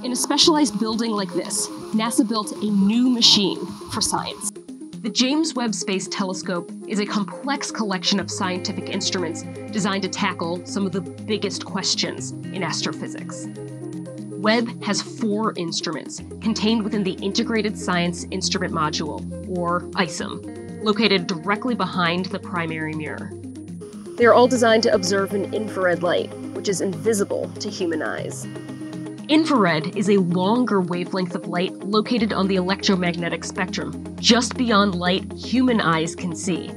In a specialized building like this, NASA built a new machine for science. The James Webb Space Telescope is a complex collection of scientific instruments designed to tackle some of the biggest questions in astrophysics. Webb has 4 instruments contained within the Integrated Science Instrument Module, or ISIM, located directly behind the primary mirror. They are all designed to observe an infrared light, which is invisible to human eyes. Infrared is a longer wavelength of light located on the electromagnetic spectrum, just beyond light human eyes can see.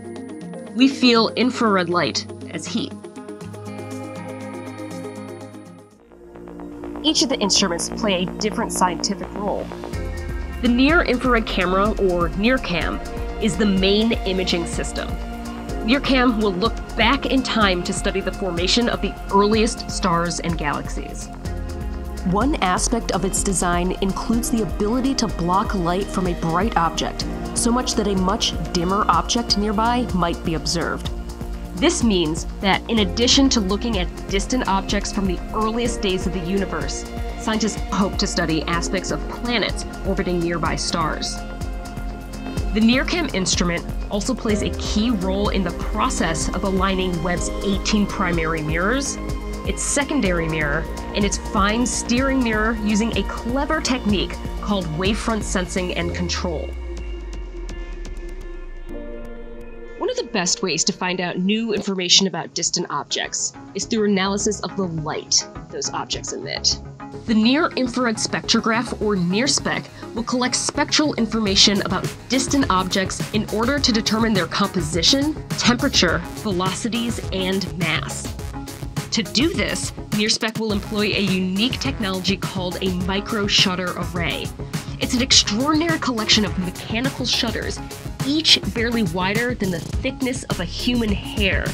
We feel infrared light as heat. Each of the instruments play a different scientific role. The Near-Infrared Camera, or NearCam, is the main imaging system. NearCam will look back in time to study the formation of the earliest stars and galaxies. One aspect of its design includes the ability to block light from a bright object, so much that a much dimmer object nearby might be observed. This means that in addition to looking at distant objects from the earliest days of the universe, scientists hope to study aspects of planets orbiting nearby stars. The NearCam instrument also plays a key role in the process of aligning Webb's 18 primary mirrors, its secondary mirror, and its fine steering mirror using a clever technique called wavefront sensing and control. One of the best ways to find out new information about distant objects is through analysis of the light those objects emit. The Near-Infrared Spectrograph, or NearSpec, will collect spectral information about distant objects in order to determine their composition, temperature, velocities, and mass. To do this, NearSpec will employ a unique technology called a micro-shutter array. It's an extraordinary collection of mechanical shutters, each barely wider than the thickness of a human hair,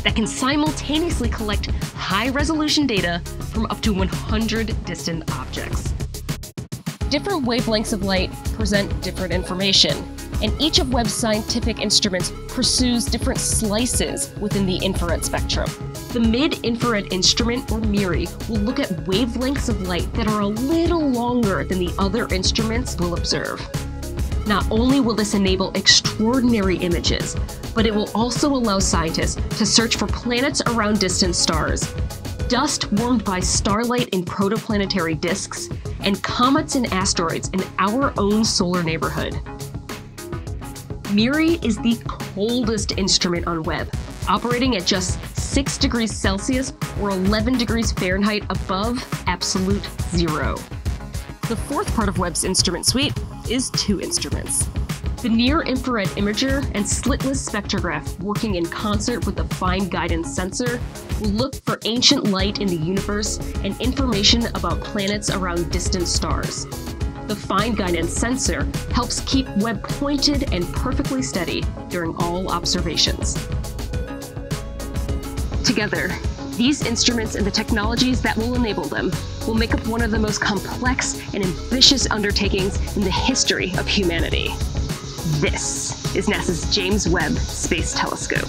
that can simultaneously collect high-resolution data from up to 100 distant objects. Different wavelengths of light present different information, and each of Webb's scientific instruments pursues different slices within the infrared spectrum. The mid-infrared instrument, or MIRI, will look at wavelengths of light that are a little longer than the other instruments will observe. Not only will this enable extraordinary images, but it will also allow scientists to search for planets around distant stars, dust warmed by starlight in protoplanetary disks, and comets and asteroids in our own solar neighborhood. MIRI is the coldest instrument on Webb, operating at just 6 degrees Celsius or 11 degrees Fahrenheit above absolute zero. The fourth part of Webb's instrument suite is 2 instruments. The Near-Infrared Imager and slitless spectrograph, working in concert with the fine guidance sensor, will look for ancient light in the universe and information about planets around distant stars. The fine guidance sensor helps keep Webb pointed and perfectly steady during all observations. Together, these instruments and the technologies that will enable them will make up one of the most complex and ambitious undertakings in the history of humanity. This is NASA's James Webb Space Telescope.